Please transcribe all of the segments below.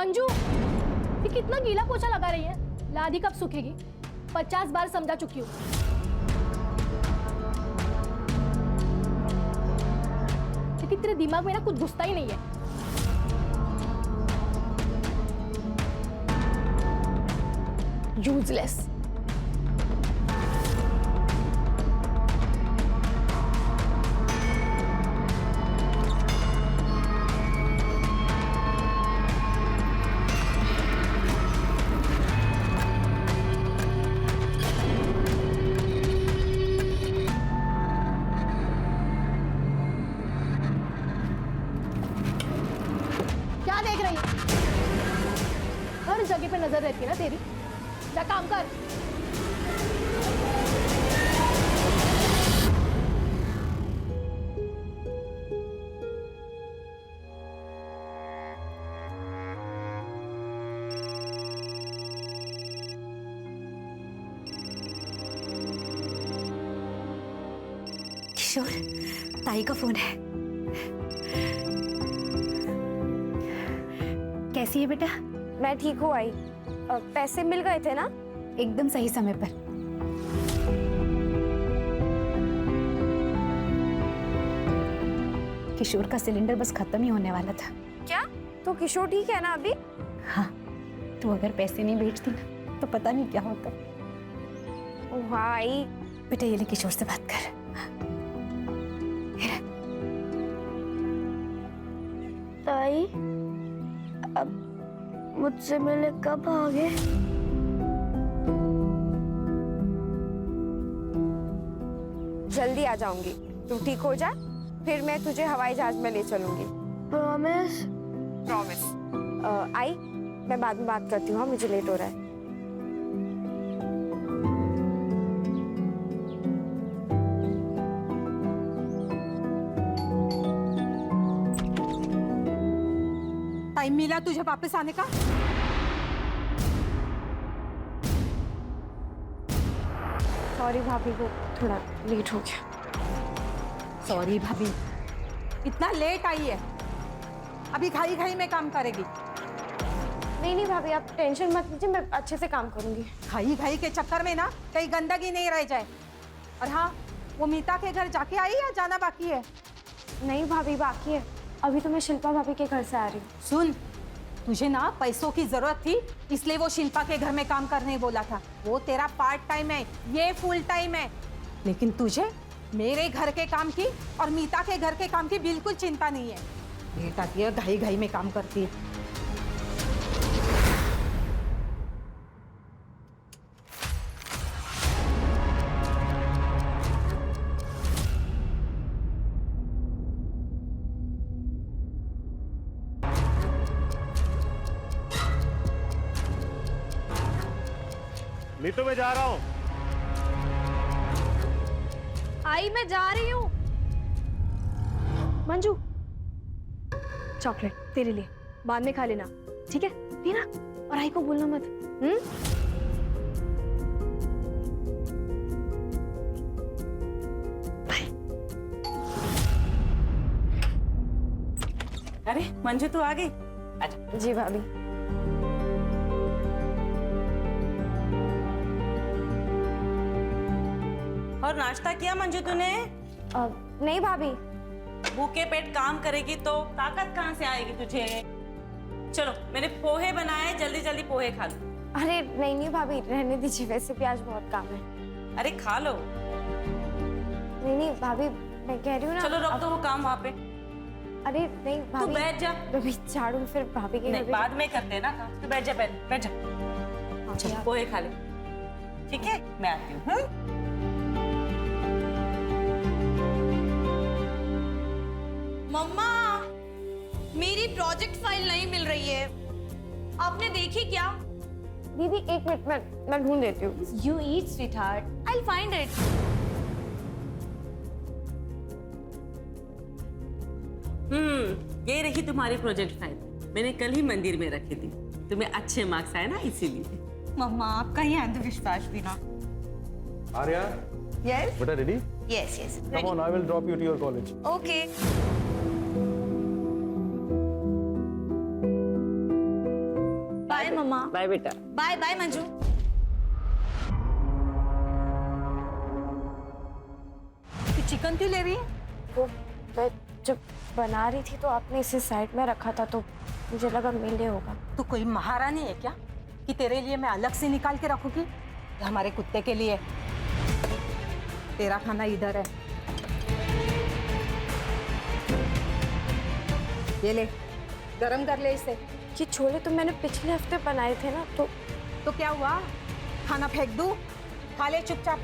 मंजू, ये कितना गीला पोछा लगा रही है? लादी कब सूखेगी? 50 बार समझा चुकी हूँ। लेकिन तेरे दिमाग में ना कुछ घुसता ही नहीं है। यूजलेस। क्या देख रही है? हर जगह पे नजर रहती है ना तेरी। जा काम कर। किशोर, ताई का फोन है। कैसी है बेटा? मैं ठीक हूँ आई। पैसे मिल गए थे ना? एकदम सही समय पर। किशोर का सिलेंडर बस खत्म ही होने वाला था। क्या? तो किशोर ठीक है ना अभी? हाँ, तू अगर पैसे नहीं भेजती ना तो पता नहीं क्या होता। ओह आई। बेटा ये ले, किशोर से बात कर। ताई, अब मुझसे मिले कब आओगे? जल्दी आ जाऊंगी। तू ठीक हो जा, फिर मैं तुझे हवाई जहाज में ले चलूंगी। प्रॉमिस? प्रॉमिस। आई, मैं बाद में बात करती हूँ, मुझे लेट हो रहा है। टाइम मिला तुझे वापस आने का? सॉरी भाभी, को थोड़ा लेट हो गया। सॉरी भाभी, इतना लेट आई है, अभी घाई घाई में काम करेगी। नहीं भाभी, आप टेंशन मत लीजिए, मैं अच्छे से काम करूंगी। घाई घाई के चक्कर में ना कहीं गंदगी नहीं रह जाए। और हाँ, वो मीता के घर जाके आई या जाना बाकी है? नहीं भाभी, बाकी है। अभी तो मैं शिल्पा भाभी के घर से आ रही हूँ। सुन, तुझे ना पैसों की जरूरत थी, इसलिए वो शिल्पा के घर में काम करने बोला था। वो तेरा पार्ट टाइम है, ये फुल टाइम है। लेकिन तुझे मेरे घर के काम की और मीता के घर के काम की बिल्कुल चिंता नहीं है। बेटा ये घाई घाई में काम करती है। मीतू, मैं जा रहा हूँ। आई, मैं जा रही हूँ। मंजू, चॉकलेट तेरे लिए, बाद में खा लेना, ठीक है? लेना, और आई को बोलना मत। बाय। अरे मंजू, तू आ गई? अच्छा। जी भाभी। और नाश्ता किया मंजू तूने? नहीं भाभी। भूखे पेट काम करेगी तो ताकत कहाँ से आएगी तुझे? चलो, मैंने पोहे बनाए, जल्दी जल्दी पोहे खा लो। अरे नहीं भाभी, रहने दीजिए, वैसे भी आज बहुत काम है। अरे खा लो। नहीं भाभी, मैं कह रही हूँ ना। चलो रख दो वो काम वहाँ पे। अरे नहीं भाभी, तू बैठ जा। अभी झाड़ू फिर भाभी के नहीं, घर बाद में करते हैं ना काम। तू बैठ जा, बैठ जा। चलो पोहे खा ले, ठीक है? मैं आती हूँ। मम्मा, मेरी प्रोजेक्ट फाइल नहीं मिल रही है, आपने देखी क्या? दीदी एक मिनट, मैं ढूंढ देती हूँ। You eat, sweetheart. I'll find it. ये रही तुम्हारी प्रोजेक्ट फाइल। मैंने कल ही मंदिर में रखी थी, तुम्हें अच्छे मार्क्स आए ना, इसीलिए। मम्मा, आपका ही अंधविश्वास भी ना। आर्या, Yes? बेटा ready? Yes, yes. Come on, I will drop you to your college. Okay. हाँ बाय बेटा। Bye bye Manju. तू चिकन क्यों ले रही है? वो मैं जब बना रही थी तो आपने इसे साइड में रखा था तो मुझे लगा मेरे लिए होगा। तू कोई महारानी है क्या कि तेरे लिए मैं अलग से निकाल के रखूंगी? ये हमारे कुत्ते के लिए। तेरा खाना इधर है, ये ले, गरम कर ले इसे। ये छोले तो मैंने पिछले हफ्ते बनाए थे ना, तो क्या हुआ? खाना फेंक दूं? खा ले चुपचाप।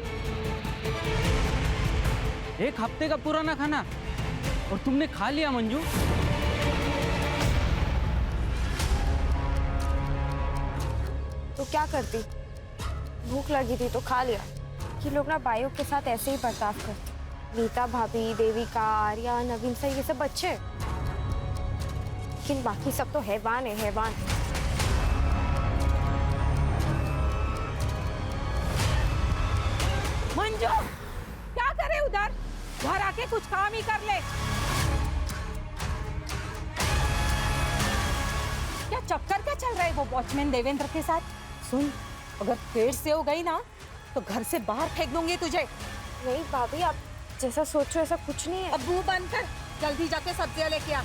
एक हफ्ते का पुराना खाना और तुमने खा लिया मंजू? तो क्या करती? भूख लगी थी तो खा लिया। ये लोग ना बाइयों के साथ ऐसे ही बर्ताव करते। नीता भाभी, देविका, आर्या, नवीन सर, ये सब बच्चे, लेकिन बाकी सब तो हैवान है, हैवान। मंजू, क्या करे उधर? घर आके कुछ काम ही कर ले। क्या चक्कर क्या चल रहा है वो वॉचमैन देवेंद्र के साथ? सुन, अगर फिर से हो गई ना तो घर से बाहर फेंक दूंगी तुझे। नहीं भाभी, आप जैसा सोचो ऐसा कुछ नहीं है। अब मुंह बंद कर, जल्दी जाके सब्जियां लेके आ।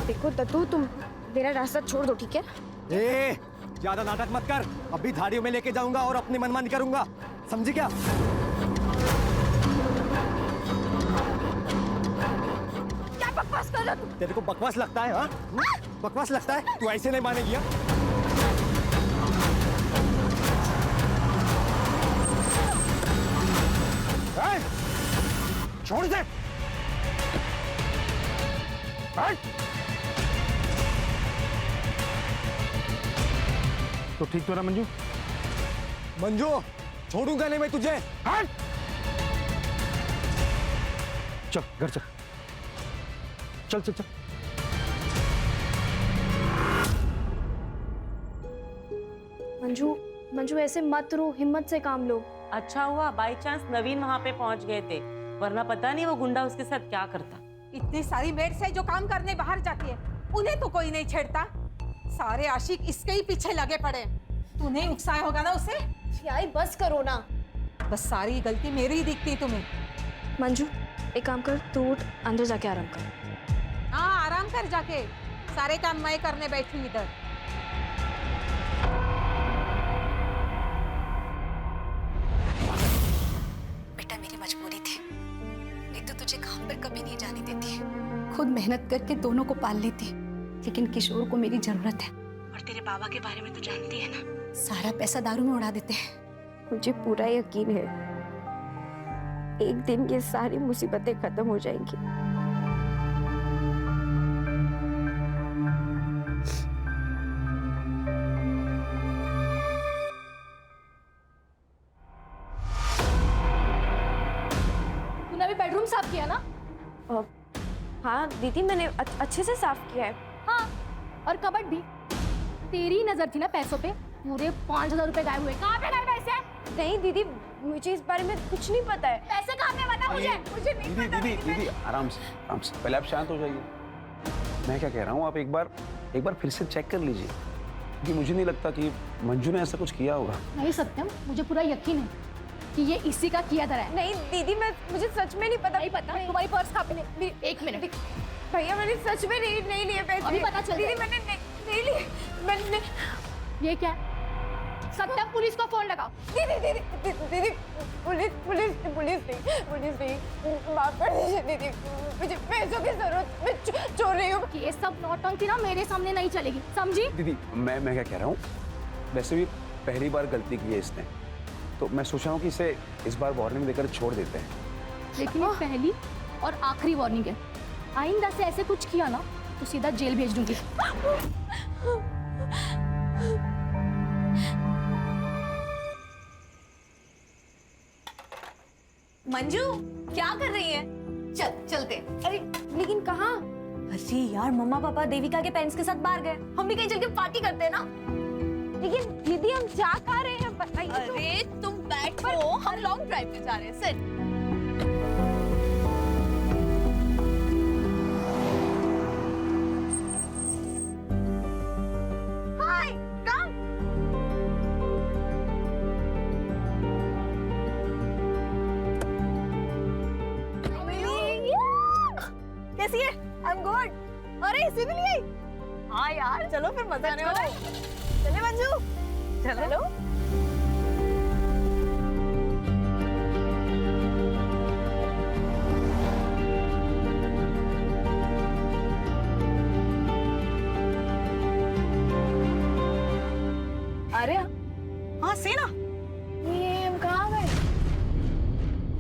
देखो दत्तू, तुम मेरा रास्ता छोड़ दो, ठीक है? ए, ज्यादा नाटक मत कर। अभी धाड़ियों में लेके जाऊंगा और अपनी मनमानी करूंगा, समझी क्या? क्या बकवास कर रहे हो तुम? तेरे को बकवास लगता है? हाँ, बकवास लगता है? तू ऐसे नहीं मानेगी। हाँ? छोड़ दे। तो ठीक तो ना मंजू? मंजू, छोड़ूंगा नहीं मैं तुझे। हट! चल घर चल, चल चल चल। मंजू, मंजू ऐसे मत रो, हिम्मत से काम लो। अच्छा हुआ बाई चांस नवीन वहाँ पे पहुँच गए थे, वरना पता नहीं वो गुंडा उसके साथ क्या करता। इतनी सारी मेड्स है जो काम करने बाहर जाती है, उन्हें तो कोई नहीं छेड़ता। सारे आशिक इसके ही पीछे लगे पड़े। तूने उकसाया होगा ना उसे? यार बस करो ना। बस सारी गलती मेरी ही दिखती तुम्हें। मंजू, एक काम कर, तू उठ, अंदर जाके आराम कर। हाँ, आराम कर जाके, सारे काम मैं करने बैठी हूँ इधर। बेटा मेरी मजबूरी थी, नहीं तो तुझे काम पर कभी नहीं जाने देती। खुद मेहनत करके दोनों को पाल लेती, लेकिन किशोर को मेरी जरूरत है। और तेरे बाबा के बारे में तो जानती है ना, सारा पैसा दारू में उड़ा देते हैं। मुझे पूरा यकीन है एक दिन ये सारी मुसीबतें खत्म हो जाएंगी। तूने अभी बेडरूम साफ किया ना? हाँ दीदी, मैंने अच्छे से साफ किया है। हाँ, और कबर्ड भी। तेरी नजर थी ना पैसों पे, पूरे 5000 रुपए गायब हुए। कहाँ पे गए पैसे? नहीं दीदी, मुझे इस बारे में कुछ नहीं पता है। पैसे कहाँ पे? बता मुझे नहीं दीदी पता। दीदी दीदी आराम से पहले आप शांत हो जाइए। मैं क्या कह रहा हूँ, आप एक बार फिर से चेक कर लीजिए, क्योंकि मुझे नहीं लगता कि मंजू ने ऐसा कुछ किया होगा। नहीं सत्यम, मुझे पूरा यकीन है कि ये इसी का किया धरा है। नहीं दीदी, मुझे सच में नहीं पता। नहीं पता? तुम्हारी पर्स कहाँ पे? एक मिनट भैया, मैंने सच में नहीं लिए पैसे। अभी पता चल दीदी, मैंने नहीं लिए। मैंने ये क्या है? सत्यम, पुलिस को फोन लगाओ। दीदी, पुलिस नहीं, माफ कर दीजिए दीदी, मुझे पैसों की जरूरत, मैं चोर रही हूँ। ये सब नौटंकी ना मेरे सामने नहीं चलेगी, समझी? दीदी मैं क्या कह रहा हूँ, वैसे भी पहली बार गलती की है इसने, तो मैं सोच रहा हूँ कि इसे इस बार वार्निंग देकर छोड़ देते हैं। लेकिन ये पहली और आखिरी वार्निंग है। आइंदा से ऐसे कुछ किया ना तो सीधा जेल भेज दूंगी। मंजू, क्या कर रही है? चलते। अरे लेकिन कहाँ? अरे यार, मम्मा पापा देविका के पेरेंट्स के साथ बाहर गए, हम भी कहीं चल के पार्टी करते हैं ना। लेकिन दीदी, हम जा कहाँ रहे हैं बताइए। अरे तुम बैठो, हम लॉन्ग ड्राइव पे जा रहे हैं। सिट। कैसी है? I'm good. अरे इसे भी ले आई? हाँ यार, चलो फिर मजा आने वाला है। चले मंजू, चलो। अरे हाँ सेना, ये हम कहाँ गए?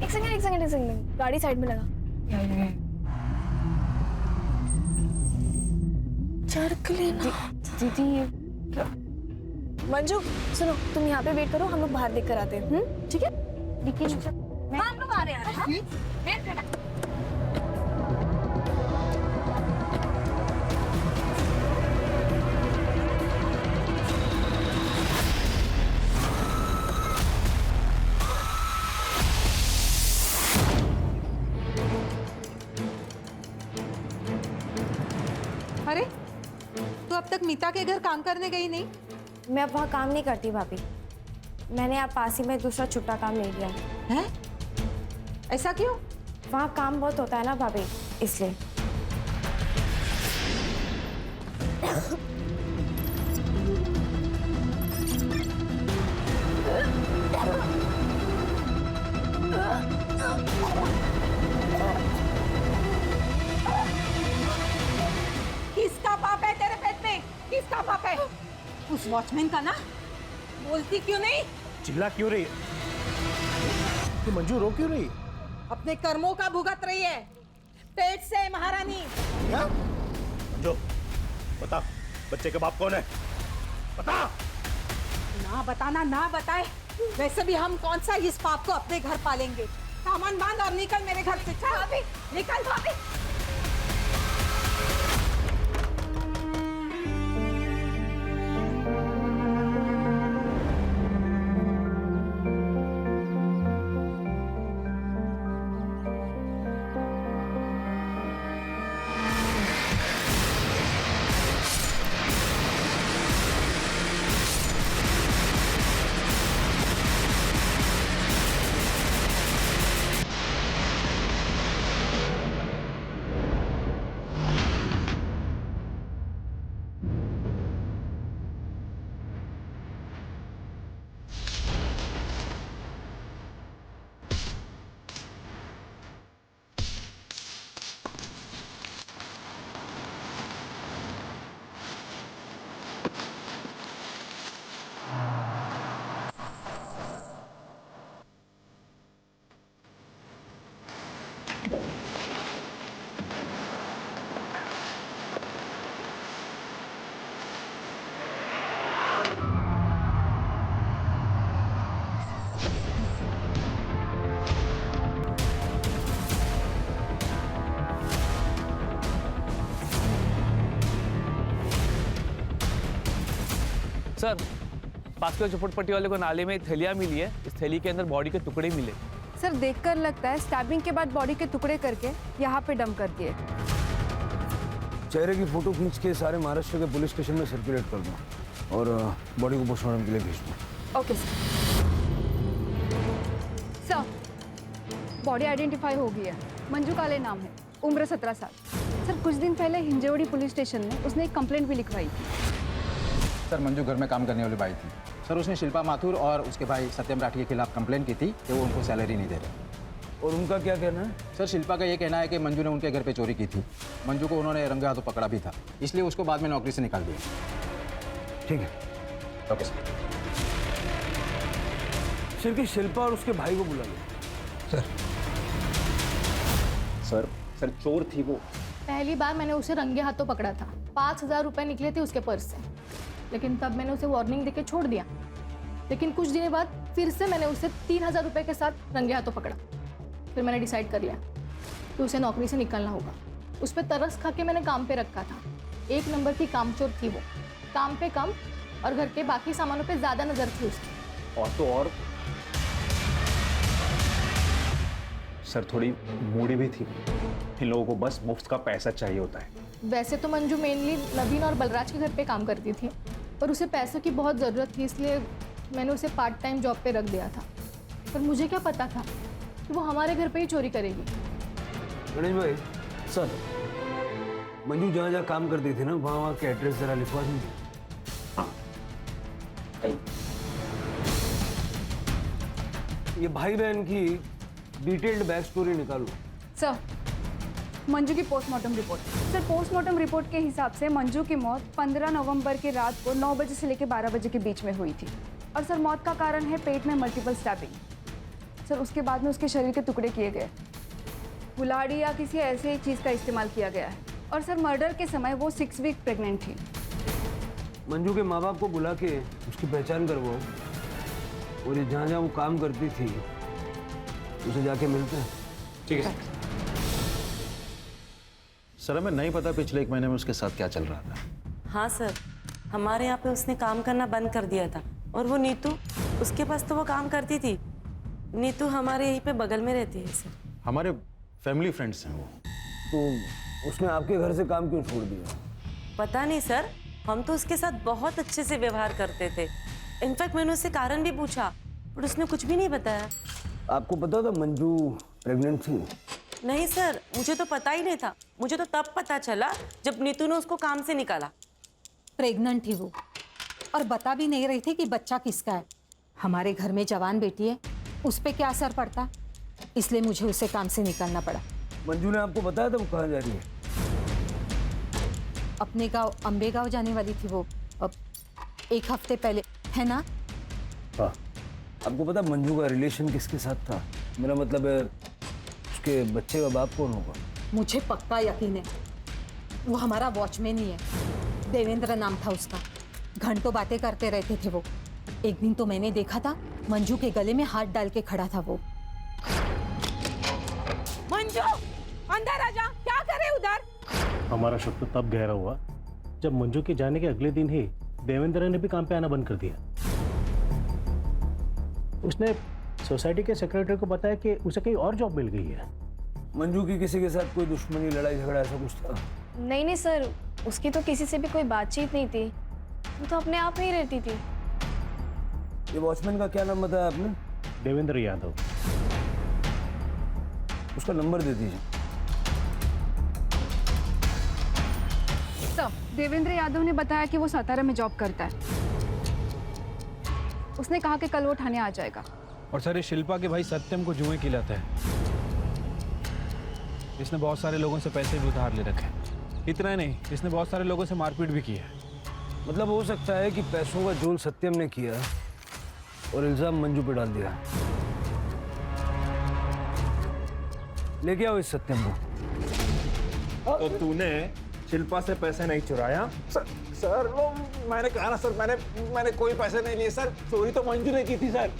एक सेकंड, गाड़ी साइड में लगा। चढ़ लेना। दीदी मंजू सुनो, तुम यहाँ पे वेट करो, हम लोग बाहर देख कर आते हैं, ठीक है? लेकिन हाँ, हम लोग आ रहे हैं। हाँ? वेट करना। अरे तू अब तक मीता के घर काम करने गई नहीं? मैं अब वहाँ काम नहीं करती भाभी, मैंने आप पास ही में दूसरा छुट्टा काम ले लिया है। हैं? ऐसा क्यों? वहाँ काम बहुत होता है ना भाभी, इसलिए। किसका पाप है तेरे पेट में? किसका पाप है? उस वॉचमैन का ना? बोलती क्यों नहीं? चिल्ला क्यों रही है? तू मंजू रो क्यों रही है? अपने कर्मों का भुगत रही है, पेट से महारानी। क्या? मंजू, बता, बच्चे के बाप कौन है? बता। ना बताना ना बताए, वैसे भी हम कौन सा इस पाप को अपने घर पालेंगे। सामान बांध और निकल मेरे घर से। चल भाभी, निकल भाभी। सर, पास के झोपड़पट्टी वाले को नाले में थैलियाँ मिली है। इस थैली के अंदर बॉडी के टुकड़े मिले। सर देखकर लगता है स्टैबिंग के बाद बॉडी के टुकड़े करके यहाँ पे डंप कर दिए। चेहरे की फोटो खींच के सारे महाराष्ट्र के पुलिस स्टेशन में सर्कुलेट कर दो और बॉडी को पोस्टमार्टम के लिए भेज दो। ओके सर, बॉडी आइडेंटिफाई हो गई है। मंजू काले नाम है, उम्र 17 साल। सर कुछ दिन पहले हिंजवड़ी पुलिस स्टेशन में उसने एक कंप्लेंट भी लिखवाई थी। सर मंजू घर में काम करने वाली बाई थी। सर उसने शिल्पा माथुर और उसके भाई सत्यम राठी के खिलाफ कंप्लेंट की थी कि वो उनको सैलरी नहीं दे रहे। और उनका क्या कहना है? सर शिल्पा का ये कहना है कि मंजू ने उनके घर पे चोरी की थी। मंजू को उन्होंने रंगे हाथों पकड़ा भी था, इसलिए उसको बाद में नौकरी से निकाल दिया। ठीक है, ओके सर। सिर्फ शिल्पा और उसके भाई को बुला लो। सर चोर थी वो। पहली बार मैंने उसे रंगे हाथों पकड़ा था। 5,000 रुपए निकले थे उसके पर्स से, लेकिन तब मैंने उसे वार्निंग देके छोड़ दिया। लेकिन कुछ दिनों बाद फिर से मैंने उसे 3,000 रुपए के साथ रंगे हाथों पकड़ा। फिर मैंने डिसाइड कर लिया कि उसे नौकरी से निकलना होगा। उस पर तरस खा के मैंने काम पे रखा था। 1 नंबर की कामचोर थी वो, काम पे कम और घर के बाकी सामानों पे ज़्यादा नज़र थी उसकी। और तो और सर थोड़ी मूडी भी थी। इन लोगों को बस मुफ्त का पैसा चाहिए होता है। वैसे तो मंजू मेनली नवीन और बलराज के घर पे काम करती थी, पर उसे पैसों की बहुत ज़रूरत थी, इसलिए मैंने उसे पार्ट टाइम जॉब पे रख दिया था। पर मुझे क्या पता था कि वो हमारे घर पे ही चोरी करेगी। गणेश भाई सर, मंजू जहाँ जहाँ काम करती थी ना वहाँ वहाँ के एड्रेस जरा लिखवा दीजिए। ये भाई बहन की डिटेल्ड बैक स्टोरी निकालो। सर, मंजू की postmortem report. Sir, postmortem report के हिसाब से मंजू की मौत 15 नवंबर की रात को 9 बजे से लेकर 12 बजे के बीच में हुई थी। और सर, मौत का कारण है पेट में मल्टीपल स्टैबिंग। सर, उसके बाद में उसके शरीर के टुकड़े किए गए, कुल्हाड़ी या किसी ऐसे चीज़ का इस्तेमाल किया गया है। और सर, मर्डर के समय वो 6 वीक प्रेग्नेंट थी। मंजू के माँ बाप को बुला के उसकी पहचान करवाओ और ये जहाँ जहाँ वो काम करती थी उसे जाके मिलते हैं। ठीक है सर। हमें नहीं पता पिछले 1 महीने में उसके साथ क्या चल रहा था। हाँ सर, हमारे यहाँ पे उसने काम करना बंद कर दिया था। और वो नीतू, उसके पास तो वो काम करती थी। नीतू हमारे यहीं पे बगल में रहती है सर। हमारे फैमिली फ्रेंड्स हैं वो। तो उसने आपके घर से काम क्यों छोड़ दिया? पता नहीं सर, हम तो उसके साथ बहुत अच्छे से व्यवहार करते थे। इनफैक्ट मैंने उससे कारण भी पूछा, पर उसने कुछ भी नहीं बताया। आपको पता था मंजू प्रेग्नेंट थी? नहीं सर, मुझे तो पता ही नहीं था। मुझे तो तब पता चला जब नीतू ने उसको काम से निकाला। प्रेग्नेंट थी वो, और बता भी नहीं रही थी कि बच्चा किसका है। हमारे घर में जवान बेटी है, उस पर क्या असर पड़ता, इसलिए मुझे उसे काम से निकालना पड़ा। मंजू ने आपको बताया था वो कहाँ जा रही है? अपने गांव अम्बे गांव जाने वाली थी वो, अब 1 हफ्ते पहले, है ना? हाँ। आपको पता मंजू का रिलेशन किसके साथ था? मेरा मतलब है उसके बच्चे का बाप कौन होगा? मुझे पक्का यकीन है वो हमारा वॉचमैन ही है। देवेंद्र नाम था उसका। घंटों बातें करते रहते थे वो। एक दिन तो मैंने देखा था मंजू के गले में हाथ डाल के खड़ा था वो। मंजू, अंदर आ जा, क्या करे उधर? हमारा शक तो तब गहरा हुआ जब मंजू के जाने के अगले दिन ही देवेंद्र ने भी काम पे आना बंद कर दिया। उसने सोसाइटी के सेक्रेटरी को बताया कि उसे कहीं और जॉब मिल गई है। मंजू की किसी के साथ कोई दुश्मनी, लड़ाई झगड़ा ऐसा कुछ था? नहीं सर, उसकी तो किसी से भी कोई बातचीत नहीं थी। वो तो अपने आप में ही रहती थी। ये वॉचमैन का क्या नाम बताया आपने? देवेंद्र यादव। उसका नंबर दे दीजिए। सर, देवेंद्र यादव ने बताया कि वो सातारा में जॉब करता है। उसने कहा कि कल वो थाने आ जाएगा। और सर, ये शिल्पा के भाई सत्यम को जुए खिलाता है। इसने बहुत सारे लोगों से पैसे भी उधार ले रखे। इतना ही नहीं, इसने बहुत सारे लोगों से मारपीट भी की है। मतलब हो सकता है कि पैसों का जोल सत्यम ने किया और इल्जाम मंजू पे डाल दिया। लेके आओ इस सत्यम को। तो तूने शिल्पा से पैसे नहीं चुराया? सर वो मैंने कहा ना सर, मैंने कोई पैसे नहीं लिए सर। चोरी तो मंजू ने की थी सर।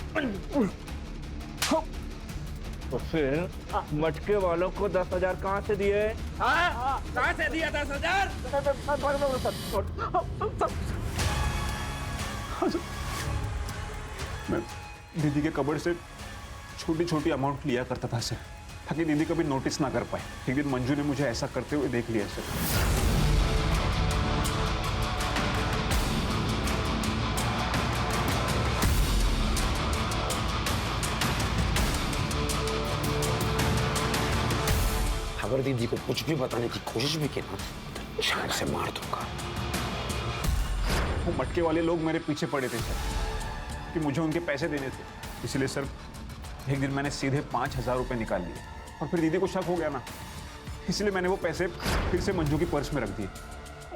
तो फिर मटके वालों को 10,000 कहाँ से दिए? कहाँ से दिया 10,000? मैं दीदी के कबड़ से छोटी छोटी अमाउंट लिया करता था सर, ताकि दीदी कभी नोटिस ना कर पाए। एक दिन मंजू ने मुझे ऐसा करते हुए देख लिया सर। अगर दीदी को कुछ भी बताने की कोशिश भी की ना तो छाट से मार दूंगा। वो मटके वाले लोग मेरे पीछे पड़े थे सर कि मुझे उनके पैसे देने थे। इसलिए सर एक दिन मैंने सीधे 5,000 रुपए निकाल लिए और फिर दीदी को शक हो गया ना, इसलिए मैंने वो पैसे फिर से मंजू की पर्स में रख दिए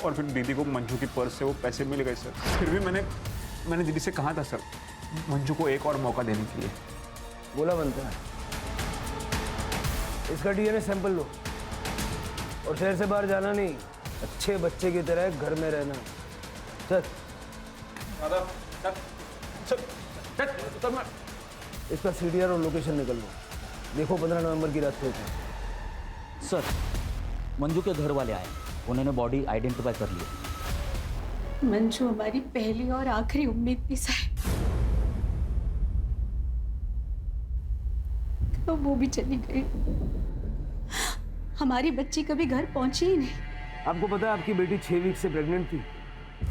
और फिर दीदी को मंजू की पर्स से वो पैसे मिल गए सर। फिर भी मैंने दीदी से कहा था सर मंजू को एक और मौका देने के लिए। बोला बनता है। इसका डीएनए सैंपल लो और शहर से बाहर जाना नहीं, अच्छे बच्चे की तरह घर में रहना। चल इसका सीडीआर और लोकेशन निकल लो। देखो 15 नवंबर की रात को। सर, मंजू के घर वाले आए, उन्होंने बॉडी आइडेंटिफाई कर ली। मंजू हमारी पहली और आखिरी उम्मीद थी साहब, तो वो भी चली गई। हमारी बच्ची कभी घर पहुंची ही नहीं। आपको पता है आपकी बेटी 6 वीक से प्रेग्नेंट थी?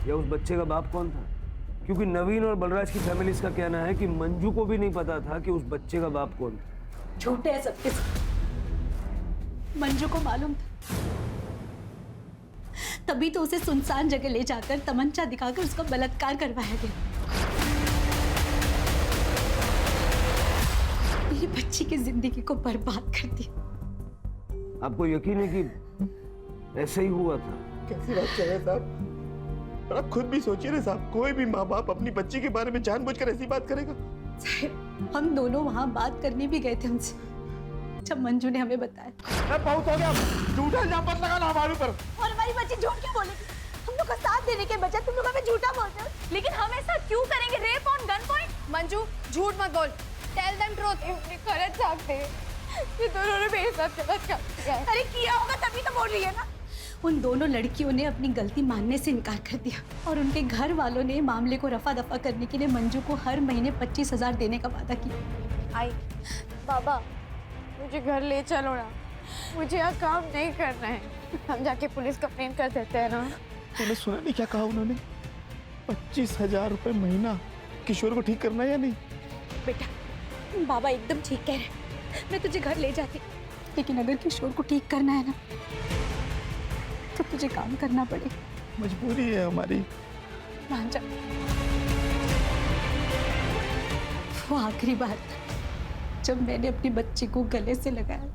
या उस बच्चे का बाप कौन था? क्योंकि नवीन और बलराज की फैमिली का कहना है कि मंजू को भी नहीं पता था कि उस बच्चे का बाप कौन था। झूठे है सबके सब। मंजू को मालूम था। तभी तो उसे सुनसान जगह ले जाकर तमंचा दिखाकर उसका बलात्कार करवाया गया। मेरी बच्ची की जिंदगी को बर्बाद कर दिया। आपको यकीन है कि ऐसा ही हुआ था? कैसी बात कर रहे हैं साहब? आप खुद भी सोचिए ना साहब, कोई भी माँ बाप अपनी बच्ची के बारे में जानबूझकर ऐसी बात करेगा? साहब, हम दोनों वहां बात करने भी गए थे उनसे, जब मंजू ने हमें बताया। बहुत हो गया, झूठा इल्जाम मत लगाना हमारे ऊपर। और हमारी बच्ची झूठ क्यों बोलेगी? हम लोग का साथ देने के बजाय तुम लोग हमें झूठा बोलते हो। लेकिन हम ऐसा क्यों करेंगे? Rape on gun point? Manju झूठ मत बोल, टेल देम ट्रूथ। कर सकते ये दोनों ने मेरे साथ गलत कर दिया। अरे किया होगा तभी तो बोल रही है ना। उन दोनों लड़कियों ने अपनी गलती मानने से इनकार कर दिया और उनके घर वालों ने मामले को रफा दफा करने के लिए मंजू को हर महीने 25,000 देने का वादा किया। आई बाबा, मुझे घर ले चलो ना, मुझे यहाँ काम नहीं करना है। हम जाके पुलिस कंप्लेन कर देते हैं ना। तूने सुना नहीं क्या कहा उन्होंने? 25,000 रुपए महीना। किशोर को ठीक करना है या नहीं? बेटा, बाबा एकदम ठीक कह रहे हैं। मैं तुझे घर ले जाती, लेकिन अगर किशोर को ठीक करना है ना तो तुझे काम करना पड़ेगा। मजबूरी है हमारी। मान जा। वो आखिरी बार था जब मैंने अपनी बच्ची को गले से लगाया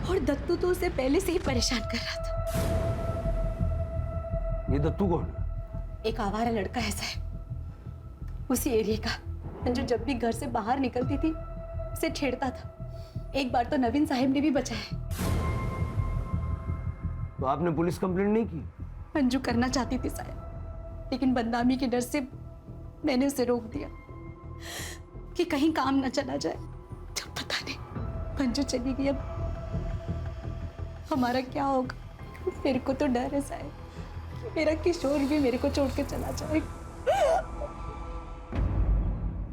और दत्तू तो उसे पहले से ही परेशान कर रहा था। ये दत्तू कौन है? एक आवारा लड़का है साहब, उसी एरिया का, जो जब भी घर से बाहर निकलती थी उसे छेड़ता था। एक बार तो नवीन साहिब ने भी बचाया। तो आपने पुलिस कंप्लेंट नहीं की? मंजू करना चाहती थी साहब, लेकिन बदनामी के डर से मैंने उसे रोक दिया कि कहीं काम न चला जाए। जब पता नहीं मंजू चली गई, अब हमारा क्या होगा? मेरे को तो डर है साहब कि मेरा किशोर भी मेरे को छोड़ के चला जाए।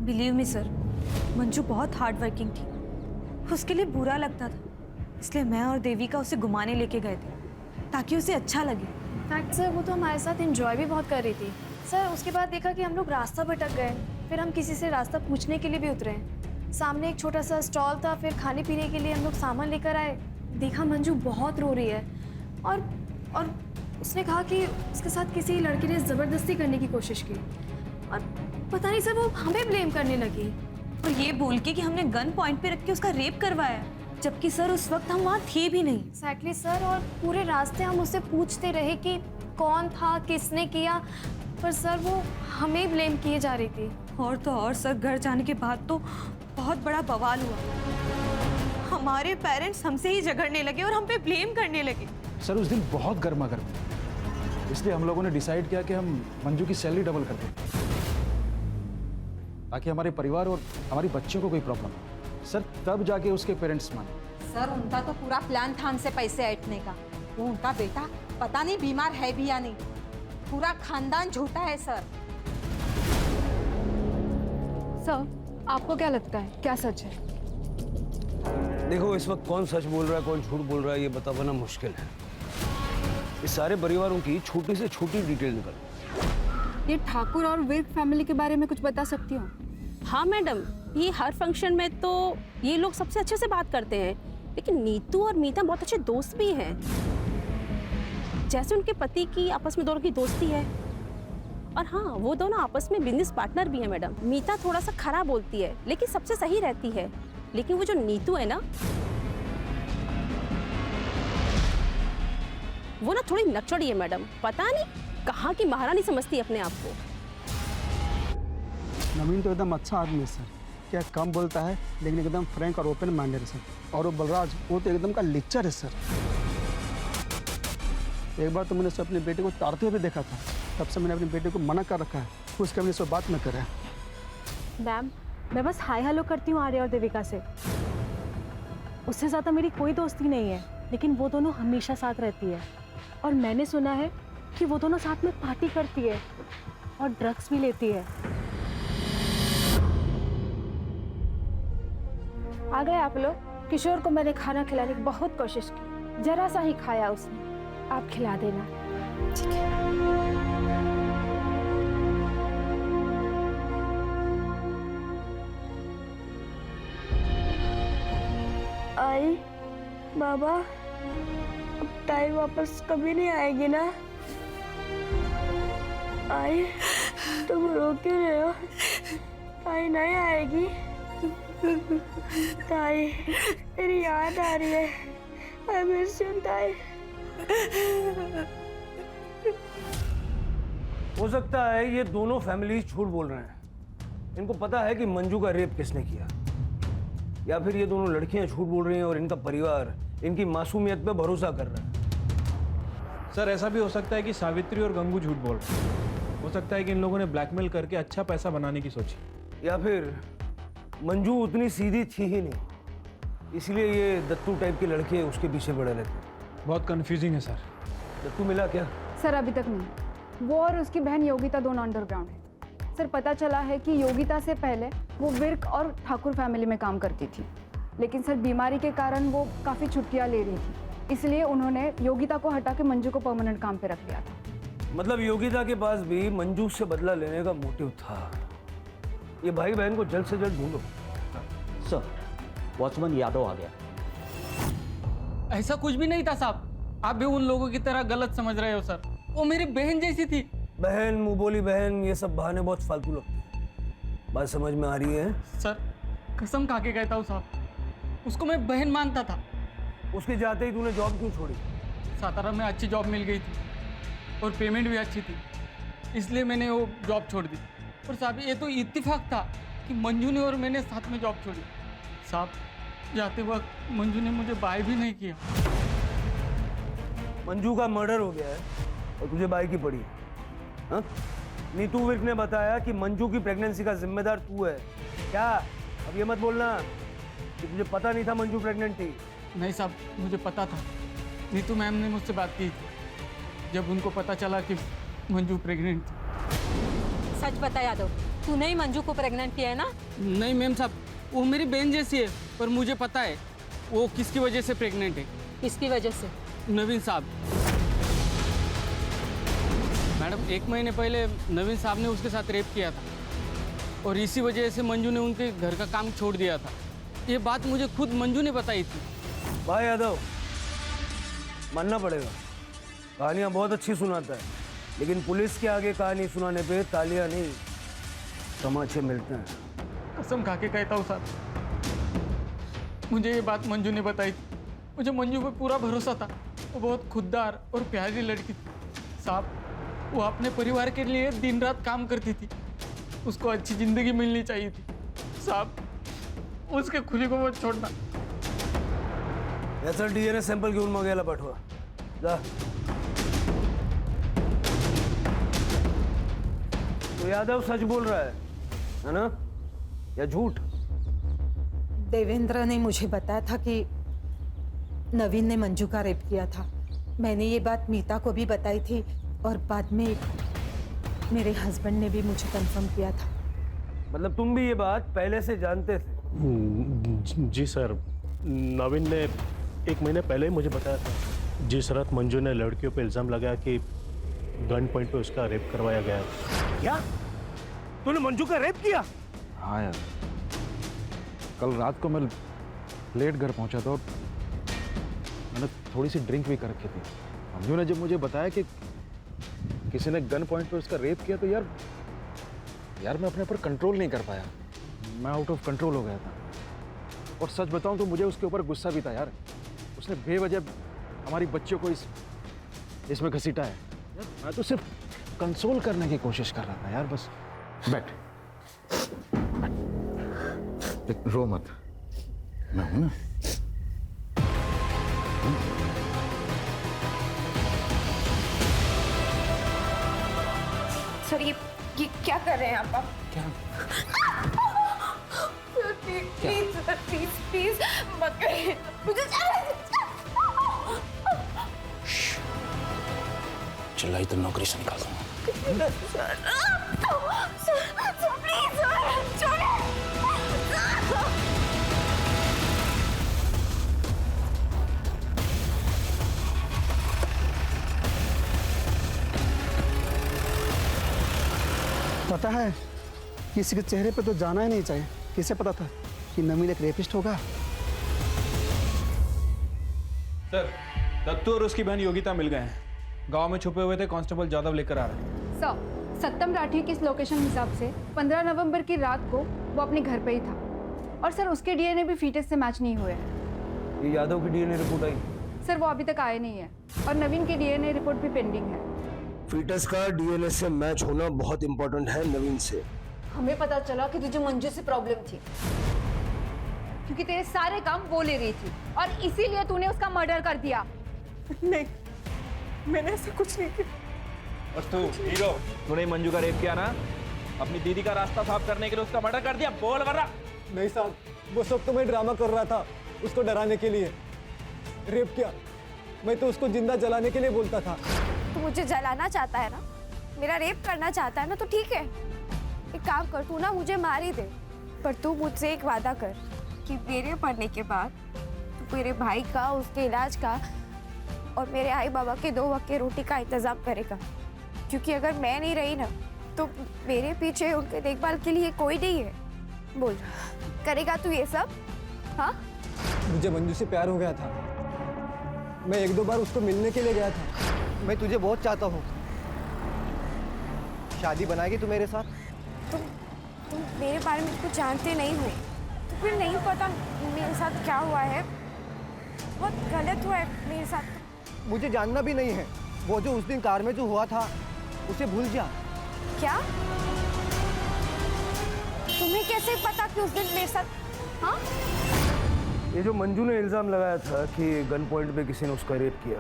बिलीव मी सर, मंजू बहुत हार्ड वर्किंग थी। उसके लिए बुरा लगता था, इसलिए मैं और देविका उसे घुमाने लेके गए थे ताकि उसे अच्छा लगे। फैक्ट सर, वो तो हमारे साथ एंजॉय भी बहुत कर रही थी सर। उसके बाद देखा कि हम लोग रास्ता भटक गए, फिर हम किसी से रास्ता पूछने के लिए भी उतरे। सामने एक छोटा सा स्टॉल था, फिर खाने पीने के लिए हम लोग सामान लेकर आए। देखा मंजू बहुत रो रही है और उसने कहा कि उसके साथ किसी लड़के ने ज़बरदस्ती करने की कोशिश की और पता नहीं सर वो हमें ब्लेम करने लगी और ये बोल के कि हमने गन पॉइंट पे रख के उसका रेप करवाया, जबकि सर उस वक्त हम वहाँ थे भी नहीं। एक्जैक्टली सर, और पूरे रास्ते हम उससे पूछते रहे कि कौन था, किसने किया, पर सर वो हमें ब्लेम किए जा रही थी। और तो और सर, घर जाने के बाद तो बहुत बड़ा बवाल हुआ। हमारे पेरेंट्स हमसे ही झगड़ने लगे और हम पे ब्लेम करने लगे। सर उस दिन बहुत गर्मा गर्म, इसलिए हम लोगों ने डिसाइड किया कि हम मंजू की सैलरी डबल कर दें ताकि हमारे परिवार और हमारी बच्चों को कोई प्रॉब्लम हो। सर तब जाके उसके पेरेंट्स माने। सर उनका तो पूरा प्लान था हमसे पैसे ऐंठने का। वो उनका बेटा पता नहीं बीमार है भी या नहीं, पूरा खानदान झूठा है सर। सर आपको क्या लगता है, क्या सच है? देखो, इस वक्त कौन सच बोल रहा है कौन झूठ बोल रहा है ये बता पाना मुश्किल है। इस सारे परिवारों की छोटी से छोटी डिटेल निकल। ये ठाकुर और विर्क फैमिली के बारे में कुछ बता सकती हो? हाँ मैडम, ये हर फंक्शन में तो ये लोग सबसे अच्छे से बात करते हैं, लेकिन नीतू और मीता बहुत अच्छे दोस्त भी हैं। जैसे उनके पति की आपस में दोनों की दोस्ती है, और हाँ वो दोनों आपस में बिजनेस पार्टनर भी हैं मैडम। मीता थोड़ा सा खराब बोलती है लेकिन सबसे सही रहती है, लेकिन वो जो नीतू है ना, वो ना थोड़ी नकचड़ी है मैडम। पता नहीं कहाँ की महारानी समझती है अपने आप को। नवीन तो एकदम अच्छा आदमी है सर, क्या कम बोलता है लेकिन एकदम फ्रैंक और ओपन माइंडेड है सर। और वो बलराज, वो तो एकदम का लिच्चर है सर। एक बार तो मैंने उसे अपने बेटे को तारते हुए देखा था, तब से मैंने अपने बेटे को मना कर रखा है उसके अपने से बात न करे। मैम मैं बस हाय हेलो करती हूँ आर्या और देविका से, उससे ज़्यादा मेरी कोई दोस्ती नहीं है, लेकिन वो दोनों हमेशा साथ रहती है। और मैंने सुना है कि वो दोनों साथ में पार्टी करती है और ड्रग्स भी लेती है। आ गए आप लोग। किशोर को मैंने खाना खिलाने की बहुत कोशिश की, जरा सा ही खाया उसने। आप खिला देना। ठीक है। आई बाबा, अब टाइम वापस कभी नहीं आएगी ना? आई तुम रो क्यों रहे हो? ताई नहीं आएगी? ताई तेरी याद आ रही है। आई मिस यू ताई। हो सकता है ये दोनों फैमिली झूठ बोल रहे हैं। इनको पता है कि मंजू का रेप किसने किया, या फिर ये दोनों लड़कियां झूठ बोल रही हैं और इनका परिवार इनकी मासूमियत पे भरोसा कर रहा है। सर ऐसा भी हो सकता है कि सावित्री और गंगू झूठ बोल रहे हैं। हो सकता है कि इन लोगों ने ब्लैकमेल करके अच्छा पैसा बनाने की सोची, या फिर मंजू उतनी सीधी थी ही नहीं, इसलिए ये दत्तू टाइप के लड़के उसके पीछे पड़े रहते। बहुत कंफ्यूजिंग है सर। दत्तू मिला क्या? सर अभी तक नहीं। वो और उसकी बहन योगिता दोनों अंडरग्राउंड है। सर पता चला है कि योगिता से पहले वो विर्क और ठाकुर फैमिली में काम करती थी, लेकिन सर बीमारी के कारण वो काफ़ी छुट्टियां ले रही थी, इसलिए उन्होंने योगिता को हटा के मंजू को परमानेंट काम पे रख लिया था। मतलब योगिता के पास भी मंजू से बदला लेने का मोटिव था। ये भाई बहन को जल्द से जल्द ढूंढो। सर, वॉचमैन यादव आ गया। ऐसा कुछ भी नहीं था साहब, आप भी उन लोगों की तरह गलत समझ रहे हो सर। वो मेरी बहन जैसी थी। बहन, मुंह बोली बहन, ये सब बहाने बहुत फालतू लगते हैं। बात समझ में आ रही है? सर कसम खा के कहता हूँ साहब, उसको मैं बहन मानता था। उसके जाते ही तूने जॉब क्यों छोड़ी? सातारा में अच्छी जॉब मिल गई थी और पेमेंट भी अच्छी थी, इसलिए मैंने वो जॉब छोड़ दी। और साहब ये तो इत्तेफाक था कि मंजू ने और मैंने साथ में जॉब छोड़ी। साहब जाते वक्त मंजू ने मुझे बाय भी नहीं किया। मंजू का मर्डर हो गया है और तुझे बाई की पड़ी है। हाँ? नीतू विर्क ने बताया कि मंजू की प्रेगनेंसी का जिम्मेदार तू है। क्या? अब ये मत बोलना कि तुझे पता नहीं था मंजू प्रेग्नेंट थी। नहीं साहब, मुझे पता था। नीतू मैम ने मुझसे बात की थी जब उनको पता चला कि मंजू प्रेग्नेंट थी। सच बता यादव, तूने ही मंजू को प्रेग्नेंट किया है ना? नहीं मैम साहब, वो मेरी बहन जैसी है, पर मुझे पता है वो किसकी वजह से प्रेग्नेंट है। किसकी वजह से? नवीन साहब। मैडम 1 महीने पहले नवीन साहब ने उसके साथ रेप किया था और इसी वजह से मंजू ने उनके घर का काम छोड़ दिया था। ये बात मुझे खुद मंजू ने बताई थी। भाई यादव, मानना पड़ेगा, कहानियां बहुत अच्छी सुनाता है, लेकिन पुलिस के आगे कहानी सुनाने पे तालियां नहीं तमाचे मिलते हैं। कसम खा के कहता हूँ साहब, मुझे ये बात मंजू ने बताई थी। मुझे मंजू पे पूरा भरोसा था। वो बहुत खुददार और प्यारी लड़की थी साहब। वो अपने परिवार के लिए दिन रात काम करती थी। उसको अच्छी जिंदगी मिलनी चाहिए थी साहब। उसके खुली को मत छोड़ना। याचा डीएनए सॅम्पल घेऊन मग याला पाठवा जा। तो यादव सच बोल रहा है ना, या झूठ? देवेंद्र ने मुझे बताया था कि नवीन ने मंजू का रेप किया था। मैंने ये बात मीता को भी बताई थी और बाद में मेरे हस्बैंड ने भी मुझे कंफर्म किया था। मतलब तुम भी ये बात पहले से जानते थे? जी सर, नवीन ने 1 महीने पहले ही मुझे बताया था। जिस रात मंजू ने लड़कियों पे इल्ज़ाम लगाया कि गन पॉइंट पे उसका रेप करवाया गया है। क्या? तूने मंजू का रेप किया? हाँ यार, कल रात को मैं लेट घर पहुंचा था और मैंने थोड़ी सी ड्रिंक भी कर रखी थी। मंजू ने जब मुझे बताया कि किसी ने गन पॉइंट पे उसका रेप किया तो यार मैं अपने ऊपर कंट्रोल नहीं कर पाया। मैं आउट ऑफ कंट्रोल हो गया था। और सच बताऊं तो मुझे उसके ऊपर गुस्सा भी था यार। उसने बेवजह हमारी बच्चियों को इसमें घसीटा है। मैं तो सिर्फ कंसोल करने की कोशिश कर रहा था यार, बस। बैठ, रो मत, मैं हूं ना। सर ये क्या कर रहे हैं आप? क्या? प्लीज सर, प्लीज प्लीज मत करिए मुझे। चिल्लाई तो नौकरी से निकाल दूंगा। प्लीज छोड़िए। पता है, किसी के चेहरे पे तो जाना ही नहीं चाहिए। किसे पता था कि नवीन एक रेपिस्ट होगा? सर, दत्तू और उसकी बहन योगिता मिल गए हैं। गांव में छुपे हुए थे, कांस्टेबल जादव लेकर आ रहे हैं। सर, सत्यम राठी की इस लोकेशन हिसाब से 15 नवंबर की रात को वो अपने घर पे ही था। और सर उसके डीएनए भी फीटस से मैच नहीं हुए हैं। ये यादव की डीएनए रिपोर्ट आई? सर वो अभी तक आए नहीं है और नवीन की डीएनए रिपोर्ट भी पेंडिंग है। फीटस का डीएनए से मैच होना बहुत इंपॉर्टेंट है नवीन से। हमें पता चला कि तुझे मंजू से प्रॉब्लम थी क्योंकि तेरे सारे काम वो ले रही थी और इसीलिए तूने उसका मर्डर कर दिया। नहीं, मैंने ऐसा कुछ नहीं किया। और तू हीरो, तूने मंजू का रेप किया ना? अपनी दीदी का रास्ता साफ करने के लिए उसका मर्डर कर दिया। बोल वरना। नहीं साहब, वो सब तो मैं ड्रामा कर रहा था उसको डराने के लिए। रेप किया, मैं तो उसको जिंदा जलाने के लिए बोलता था। तू मुझे जलाना चाहता है ना, मेरा रेप करना चाहता है ना, तो ठीक है, एक काम कर, तू ना मुझे मार ही दे, पर तू मुझसे एक वादा कर कि मेरे मरने के बाद तू मेरे भाई का, उसके इलाज का और मेरे आई बाबा के 2 वक्त की रोटी का इंतजाम करेगा। क्योंकि अगर मैं नहीं रही ना तो मेरे पीछे उनके देखभाल के लिए कोई नहीं है। बोल, करेगा तू ये सब? हाँ, मुझे मंजू से प्यार हो गया था। मैं 1-2 बार उसको मिलने के लिए गया था। मैं तुझे बहुत चाहता हूँ, शादी बनाएगी तू मेरे साथ? तुम मेरे बारे में कुछ जानते नहीं हो, तो फिर नहीं पता मेरे साथ क्या हुआ है। बहुत गलत हुआ है मेरे साथ। मुझे जानना भी नहीं है। वो जो उस दिन कार में जो हुआ था उसे भूल जा। क्या? तुम्हें कैसे पता कि उस दिन मेरे साथ? हाँ, ये जो मंजू ने इल्जाम लगाया था कि गन पॉइंट पे किसी ने उसका रेप किया,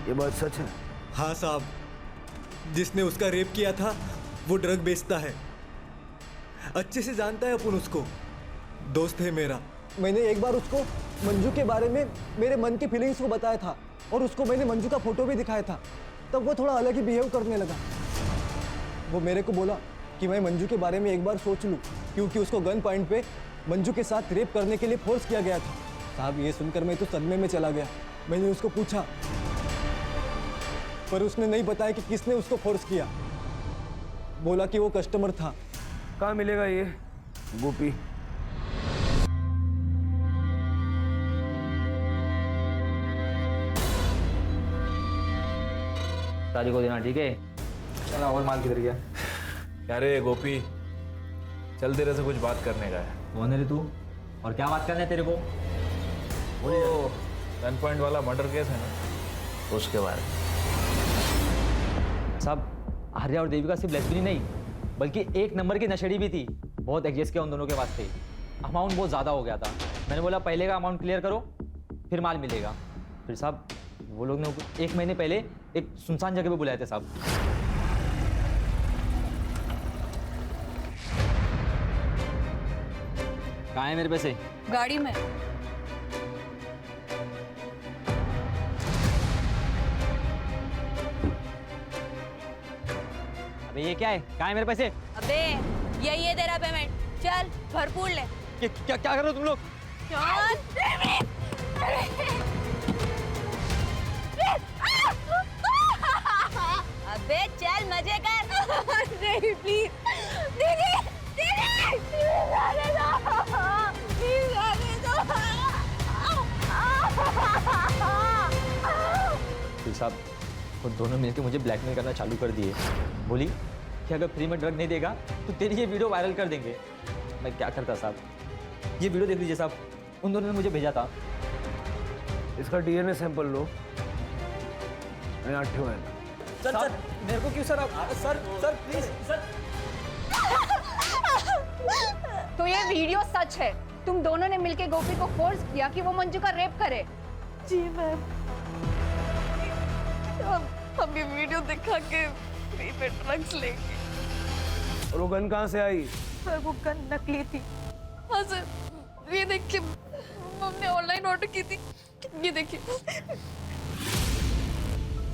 ये बात सच है? हाँ साहब, जिसने उसका रेप किया था वो ड्रग बेचता है। अच्छे से जानता है अपन उसको, दोस्त है मेरा। मैंने एक बार उसको मंजू के बारे में मेरे मन की फीलिंग्स को बताया था और उसको मैंने मंजू का फोटो भी दिखाया था। तब वो थोड़ा अलग ही बिहेव करने लगा। वो मेरे को बोला कि मैं मंजू के बारे में एक बार सोच लूं, क्योंकि उसको गन पॉइंट पे मंजू के साथ रेप करने के लिए फोर्स किया गया था। साहब, ये सुनकर मैं तो सदमे में चला गया। मैंने उसको पूछा, पर उसने नहीं बताया कि किसने उसको फोर्स किया। बोला कि वो कस्टमर था। कहाँ मिलेगा ये गोपी? शादी को देना, ठीक है? चला, और माल किधर गया? अरे गोपी, चल, तेरे से कुछ बात करने का है। कौन है रे तू? और क्या बात करना है तेरे को? वो गन पॉइंट वाला मर्डर केस है ना, उसके बारे में। साहब, आर्या और देविका सिर्फ लेस्बियन ही नहीं बल्कि एक नंबर की नशेड़ी भी थी। बहुत एडजस्ट किया उन दोनों के वास्ते। अमाउंट बहुत ज़्यादा हो गया था। मैंने बोला पहले का अमाउंट क्लियर करो, फिर माल मिलेगा। फिर साहब, वो लोग ने 1 महीने पहले एक सुनसान जगह पे बुलाए थे साहब। कहाँ है मेरे पैसे? गाड़ी में। अबे ये क्या है? कहाँ है मेरे पैसे? अबे यही है तेरा पेमेंट, चल भरपूर ले। क्या कर रहे हो तुम लोग? अबे चल मजे कर। नहीं प्लीज दीदी, दीदी प्लीज आने दो, प्लीज आने दो। फिर साहब, वो दोनों मिलकर मुझे ब्लैकमेल करना चालू कर दिए। बोली कि अगर फ्री में ड्रग नहीं देगा तो तेरी ये वीडियो वायरल कर देंगे। मैं क्या करता साहब? ये वीडियो देख लीजिए साहब, उन दोनों ने मुझे भेजा था। इसका डीएनए सैंपल लो। मैं 8 है। सर, मेरे को क्यों सर? Sir please sir. तो ये वीडियो सच है? तुम दोनों ने मिलके गोपी को फोर्स किया कि वो मंजू का रेप करे? जी मैम, हम ये वीडियो दिखा के फ्री में ड्रग्स लेंगे। और वो गन कहाँ से आई? सर वो गन नकली थी। हाँ सर, ये देखिए, हमने ऑनलाइन ऑर्डर की थी। ये देखिए,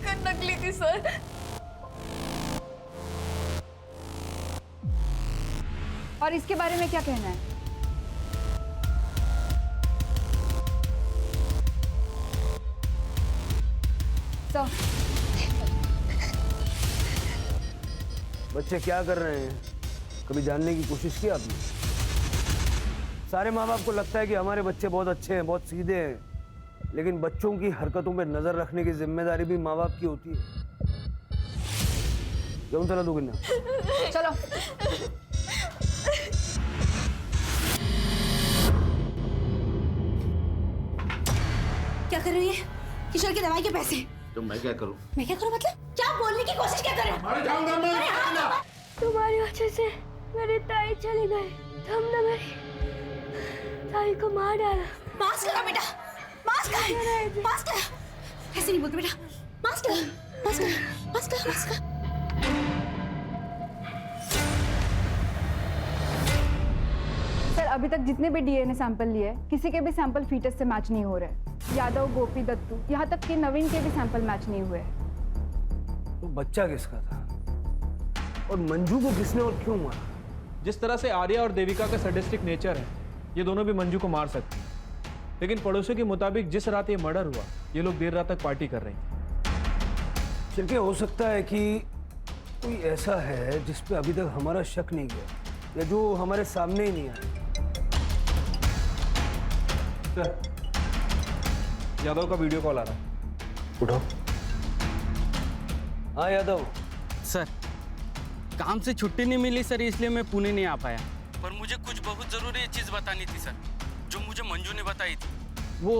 गन नकली थी सर। और इसके बारे में क्या कहना है? बच्चे क्या कर रहे हैं? कभी जानने की कोशिश की आपने? सारे माँ बाप को लगता है कि हमारे बच्चे बहुत अच्छे हैं, बहुत सीधे हैं, लेकिन बच्चों की हरकतों पर नजर रखने की जिम्मेदारी भी माँ बाप की होती है। जाऊन चला दोघींना. चलो. क्या कर रही है? किशोर की दवाई के पैसे. तो मैं क्या करूं? मैं क्या करूं मतलब? क्या बोलने की कोशिश क्या कर रहे हो? अरे जाऊंगा मैं. अरे हाँ, तुम्हारी वजह से मेरे ताई चली गई. तुमने मेरी ताई को मार डाला. मास्क लगा बेटा. मास्क लगा. मास्क लगा. ऐसे नहीं बोलते बेटा. मास्क लगा. मास्क लगा. मास्क लगा. मास्क लगा. सर अभी तक जितने भी डीएनए सैंपल लिए किसी के भी सैंपल फीटस से मैच नहीं हो रहे. यादव, गोपी, दत्तू, यहाँ तक कि नवीन के भी सैंपल मैच नहीं हुए. तो बच्चा किसका था और मंजू को किसने और क्यों मारा? जिस तरह से आर्या और देविका का सैडिस्टिक नेचर है, ये दोनों भी मंजू को मार सकते हैं. लेकिन पड़ोसियों के मुताबिक जिस रात ये मर्डर हुआ, ये लोग देर रात तक पार्टी कर रहे थे. चल के हो सकता है कि कोई ऐसा है जिस पे अभी तक हमारा शक नहीं गया या जो हमारे सामने ही नहीं आया. सर, यादव का वीडियो कॉल आ रहा है. उठो. हाँ यादव. सर, काम से छुट्टी नहीं मिली सर, इसलिए मैं पुणे नहीं आ पाया. पर मुझे कुछ बहुत ज़रूरी चीज़ बतानी थी सर, जो मुझे मंजू ने बताई थी. वो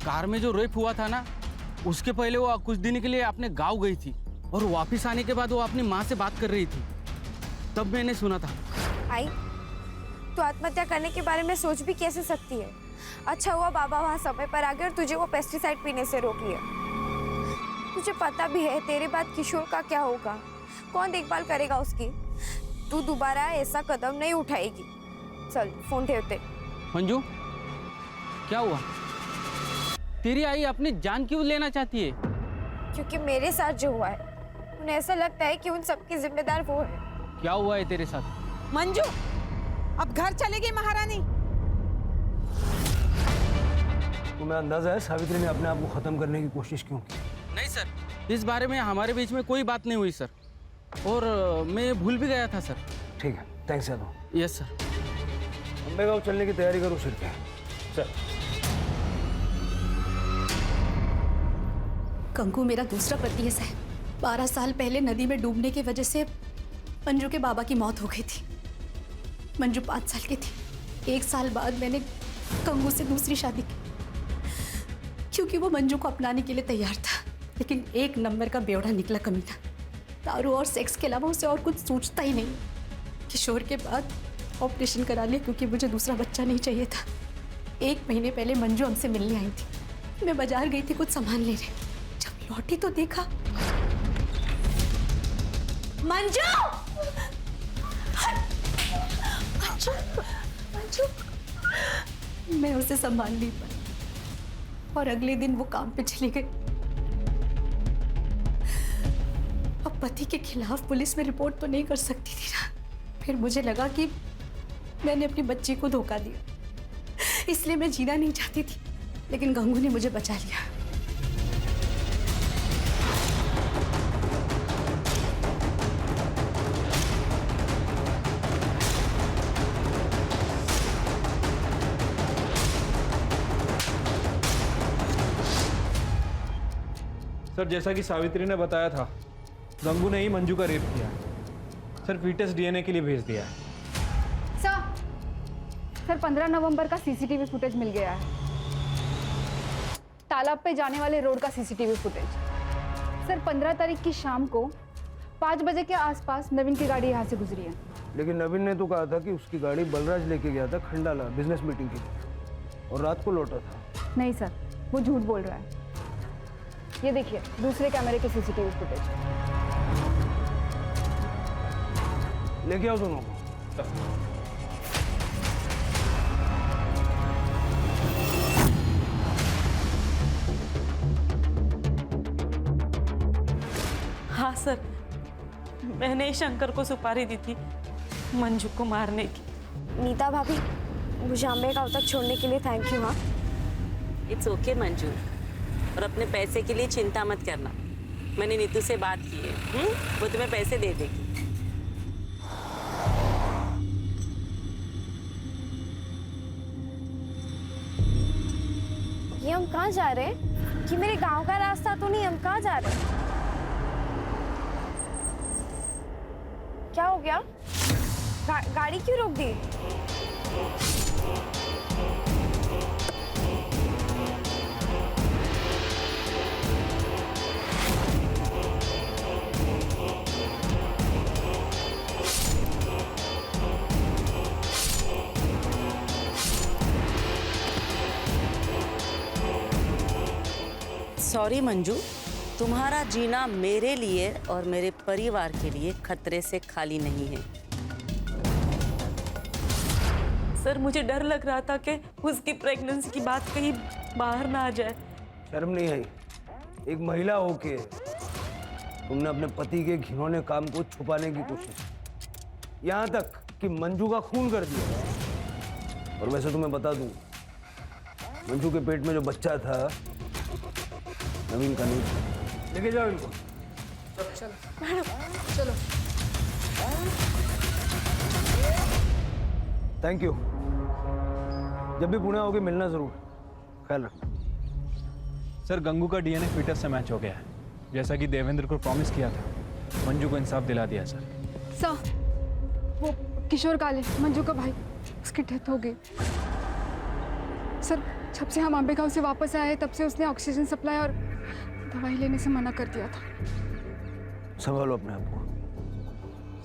कार में जो रेप हुआ था ना, उसके पहले वो कुछ दिन के लिए अपने गांव गई थी और वापस आने के बाद वो अपनी माँ से बात कर रही थी. तब मैंने सुना था. आई, तू आत्महत्या करने के बारे में सोच भी कैसे सकती है? अच्छा हुआ बाबा वहाँ समय पर आ गए और तुझे वो पेस्टिसाइड पीने से रोक लिया. तुझे पता भी है तेरे बाद किशोर का क्या होगा, कौन देखभाल करेगा उसकी. तू दोबारा ऐसा कदम नहीं उठाएगी. चल फोन ठेवते. मंजू, क्या हुआ? तेरी आई अपनी जान क्यों लेना चाहती है? क्योंकि मेरे साथ जो हुआ है, उन्हें ऐसा लगता है कि उन सबकी जिम्मेदार वो है. क्या हुआ है तेरे साथ? मंजू, अब घर चलेगी महारानी. तुम्हें अंदाजा है सावित्री ने अपने आप को खत्म करने की कोशिश क्यों की? नहीं सर, इस बारे में हमारे बीच में कोई बात नहीं हुई सर, और मैं भूल भी गया था सर. ठीक है, thanks Yadav. Yes sir. Ambegaon चलने की तैयारी करो सिर पे. सर. कंकु मेरा दूसरा पति है सर. 12 साल पहले नदी में डूबने की वजह से मंजू के बाबा की मौत हो गई थी. मंजू 5 साल की थी. 1 साल बाद मैंने कंगू से दूसरी शादी की, क्योंकि वो मंजू को अपनाने के लिए तैयार था. लेकिन एक नंबर का बेवड़ा निकला कमीना. दारू और सेक्स के अलावा उसे और कुछ सोचता ही नहीं. किशोर के बाद ऑपरेशन करा लिया क्योंकि मुझे दूसरा बच्चा नहीं चाहिए था. 1 महीने पहले मंजू हमसे मिलने आई थी. मैं बाजार गई थी कुछ सामान लेने. जब लौटी तो देखा मंजू. मंजू, मंजू. मैं उसे संभाल नहीं पाई और अगले दिन वो काम पे चली गई. अब पति के खिलाफ पुलिस में रिपोर्ट तो नहीं कर सकती थी ना. फिर मुझे लगा कि मैंने अपनी बच्ची को धोखा दिया, इसलिए मैं जीना नहीं चाहती थी. लेकिन गंगू ने मुझे बचा लिया. सर, जैसा कि सावित्री ने बताया था, गंगू ने ही मंजू का रेप किया. सर, फीटस डीएनए के लिए भेज दिया है. सर 15 नवंबर का सीसीटीवी फुटेज मिल गया है. तालाब पे जाने वाले रोड का सीसीटीवी फुटेज. सर 15 तारीख की शाम को 5 बजे के आसपास नवीन की गाड़ी यहाँ से गुजरी है. लेकिन नवीन ने तो कहा था कि उसकी गाड़ी बलराज लेके गया था खंडाला बिजनेस मीटिंग के लिए और रात को लौटा था. नहीं सर, वो झूठ बोल रहा है. ये देखिए दूसरे कैमरे के सीसीटीवी फुटेज. लेके आओ दोनों को. हाँ सर, मैंने ही शंकर को सुपारी दी थी मंजू को मारने की. नीता भाभी, मुझे अंबेगांव तक छोड़ने के लिए थैंक यू. हाँ, इट्स ओके मंजू, और अपने पैसे के लिए चिंता मत करना. मैंने नीतू से बात की है, वो तुम्हें पैसे दे देगी. ये हम कहाँ जा रहे हैं? कि मेरे गांव का रास्ता तो नहीं, हम कहाँ जा रहे हैं? क्या हो गया? गाड़ी क्यों रोक दी? सॉरी मंजू, तुम्हारा जीना मेरे लिए और मेरे परिवार के लिए खतरे से खाली नहीं है। सर, मुझे डर लग रहा था कि उसकी प्रेगनेंसी की बात कहीं बाहर ना आ जाए। शर्म नहीं आई? एक महिला होके तुमने अपने पति के घिनौने काम को छुपाने की कोशिश की, यहाँ तक कि मंजू का खून कर दिया। और वैसे तुम्हें बता दूं, मंजू के पेट में जो बच्चा था नवीन का नहीं था। लेके जाओ इनको। चलो चलो। Thank you. जब भी पुणे आओगे मिलना जरूर। ख्याल रखना। सर, गंगू का डीएनए फीटस से मैच हो गया है, जैसा कि देवेंद्र को प्रॉमिस किया था। मंजू को इंसाफ दिला दिया सर। सर, वो किशोर काले, मंजू का भाई, उसकी डेथ हो गई। सर, जब से हम अम्बे गांव से वापस आए तब से उसने ऑक्सीजन सप्लाई और दवाई लेने से मना कर दिया था। संभालो अपने आप को।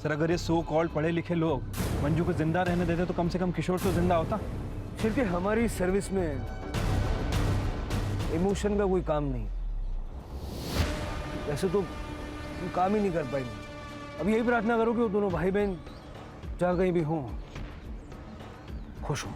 सर, अगर ये सो कॉल्ड पढ़े लिखे लोग मंजू को जिंदा रहने देते तो कम से कम किशोर तो जिंदा होता। फिर कि हमारी सर्विस में इमोशन का कोई काम नहीं। वैसे तो काम ही नहीं कर पाएंगे। अब यही प्रार्थना करो कि वो दोनों भाई बहन जहाँ कहीं भी हों खुश हों।